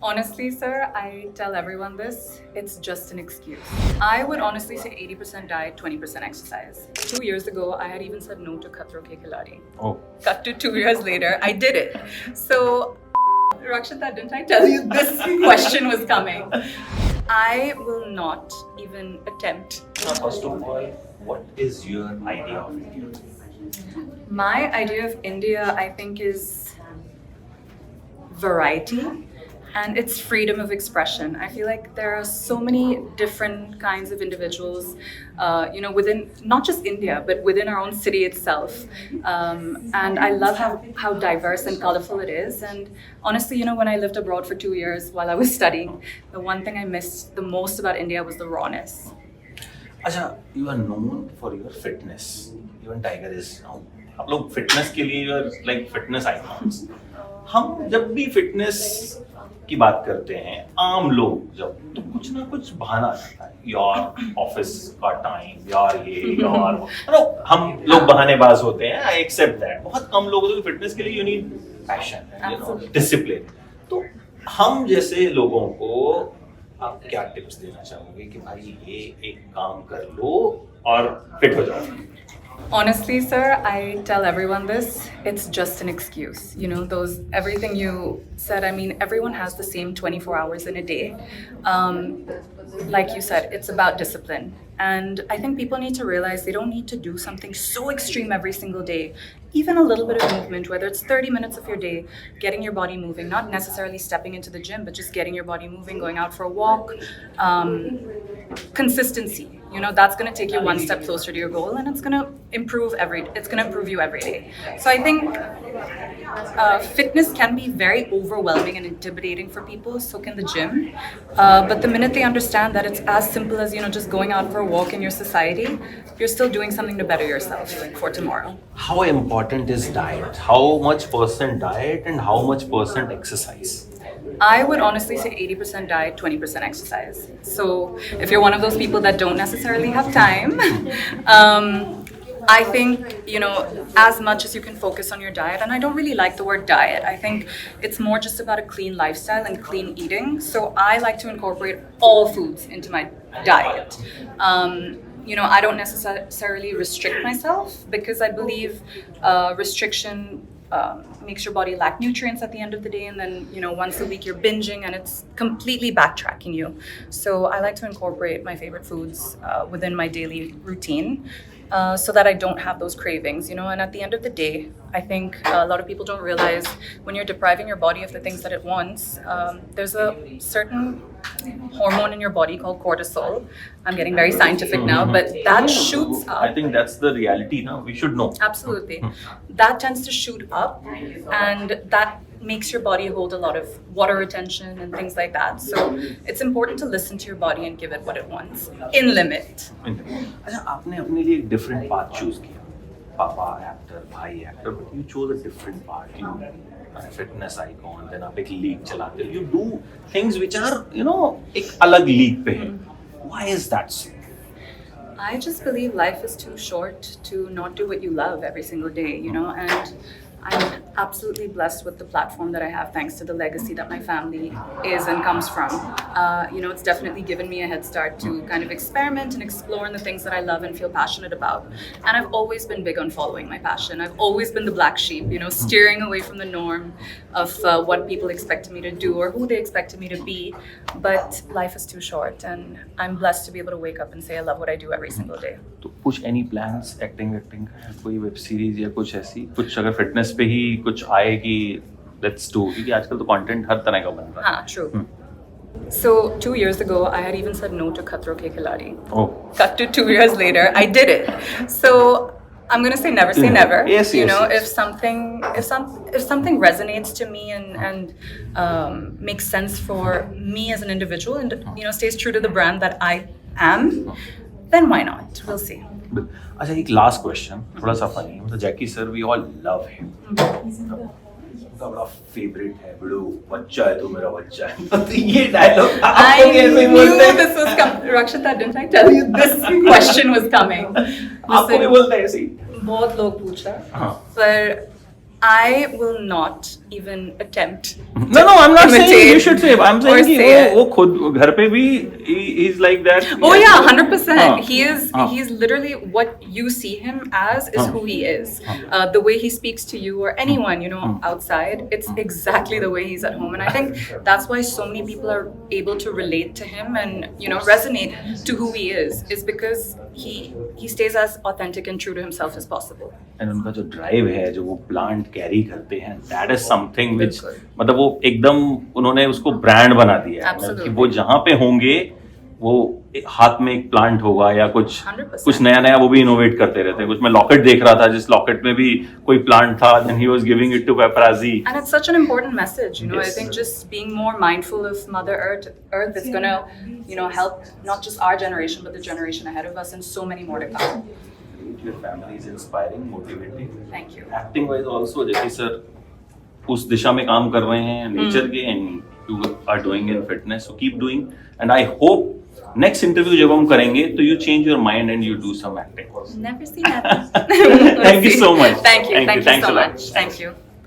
Honestly, sir, I tell everyone this, it's just an excuse. I would honestly say 80% diet, 20% exercise. 2 years ago, I had even said no to Khatro Ke Khiladi. Oh. Cut to 2 years later, I did it. So, Rakshita, didn't I tell you this question was coming? I will not even attempt. Now, first of all, what is your idea of India? My idea of India, I think, is variety and it's freedom of expression. I feel like there are so many different kinds of individuals, within not just India, but within our own city itself. And I love how diverse and colorful it is. And honestly, when I lived abroad for 2 years while I was studying, the one thing I missed the most about India was the rawness. अच्छा, you are known for your fitness. Even Tiger is now. आप लोग fitness के लिए you are like fitness icons. हम जब भी fitness की बात करते हैं, आम लोग जब तो कुछ ना कुछ बहाना आ जाता है. यार ऑफिस का टाइम, यार ये, यार हम लोग बहानेबाज होते हैं. I accept that. बहुत कम लोग होते हैं fitness के लिए you need passion, discipline. तो हम जैसे लोगों को आप क्या टिप्स देना चाहोगे कि भाई ये एक काम कर लो और फिट हो जाओ? Honestly, sir, I tell everyone this, it's just an excuse. Everything you said, I mean, everyone has the same 24 hours in a day. Like you said, it's about discipline. And I think people need to realize they don't need to do something so extreme every single day. Even a little bit of movement, whether it's 30 minutes of your day, getting your body moving, not necessarily stepping into the gym, but just getting your body moving, going out for a walk. Consistency. That's going to take you one step closer to your goal, and it's going to improve you every day. So I think fitness can be very overwhelming and intimidating for people. So can the gym. But the minute they understand that it's as simple as just going out for a walk in your society, you're still doing something to better yourself for tomorrow. How important is diet? How much percent diet and how much percent exercise? I would honestly say 80% diet, 20% exercise. So if you're one of those people that don't necessarily have time, I think, as much as you can focus on your diet, and I don't really like the word diet. I think it's more just about a clean lifestyle and clean eating. So I like to incorporate all foods into my diet. I don't necessarily restrict myself because I believe restriction makes your body lack nutrients at the end of the day, and then once a week you're binging and it's completely backtracking you. So I like to incorporate my favorite foods within my daily routine so that I don't have those cravings, and at the end of the day, I think a lot of people don't realize when you're depriving your body of the things that it wants, there's a certain hormone in your body called cortisol. I'm getting very scientific now, but that shoots up. I think that's the reality now. We should know. Absolutely. That tends to shoot up, and that makes your body hold a lot of water retention and things like that. So it's important to listen to your body and give it what it wants in limit. अच्छा, आपने अपने लिए एक different path choose किया. पापा actor, भाई actor, but you chose a different path. You fitness icon, then आप एक league चलाते हो. You do things which are, एक अलग league पे है. Why is that so? I just believe life is too short to not do what you love every single day, and I'm absolutely blessed with the platform that I have thanks to the legacy that my family is and comes from. It's definitely given me a head start to kind of experiment and explore in the things that I love and feel passionate about. And I've always been big on following my passion. I've always been the black sheep, steering away from the norm of what people expected me to do or who they expected me to be. But life is too short, and I'm blessed to be able to wake up and say I love what I do every single day. तो कुछ any plans acting का कोई web series या कुछ ऐसी कुछ अगर fitness पे ही कुछ आए कि let's do, क्योंकि आजकल तो content हर तरह का बन रहा है. हाँ, true. So 2 years ago, I had even said no to Khatro Ke Khiladi. Oh. Cut to 2 years later, I did it. So I'm gonna say never say never. Yes. If something resonates to me and makes sense for me as an individual and stays true to the brand that I am, then why not? We'll see. अच्छा, एक last question, थोड़ा सा funny. मतलब Jackie sir, we all love him. उनका बड़ा favorite है, बड़ो बच्चा है तो मेरा बच्चा है. तो ये dialogue I knew this was coming. Rakshita, didn't I tell you this question was coming? आपको भी बोलते हैं ऐसे ही? बहुत लोग पूछा, हाँ. पर I will not even attempt. No, I'm not saying you imitate should say. I'm or saying कि say it. वो खुद घर पे भी he's like that. Oh yeah, 100%. हाँ. He's literally what you see him as is who he is. The way he speaks to you or anyone, you know, outside, it's exactly the way he's at home. And I think that's why so many people are able to relate to him and, you know, resonate to who he is because he stays as authentic and true to himself as possible. And उनका जो drive है जो वो plant carry करते हैं that is something which बिल्कुल. मतलब वो एकदम उन्होंने उसको ब्रांड बना दिया है मतलब कि Absolutely. वो जहाँ पे होंगे वो हाथ में एक प्लांट होगा या कुछ 100%. कुछ नया नया वो भी इनोवेट करते रहते हैं कुछ मैं लॉकेट देख रहा था जिस लॉकेट में भी कोई प्लांट था then he was giving it to paparazzi And it's such an important message, you know. Yes. I think just being more mindful of Mother Earth is gonna, you know, help not just our generation but the generation ahead of us and so many more to come. your family is inspiring motivating Thank you. Acting wise also जैसे sir उस दिशा में काम कर रहे हैं nature के and you are doing in fitness so keep doing and I hope next interview जब हम करेंगे तो you change your mind and you do some acting Never seen that. Thank you so much. Thank you. Thank you Thanks so a lot. much. Thank you.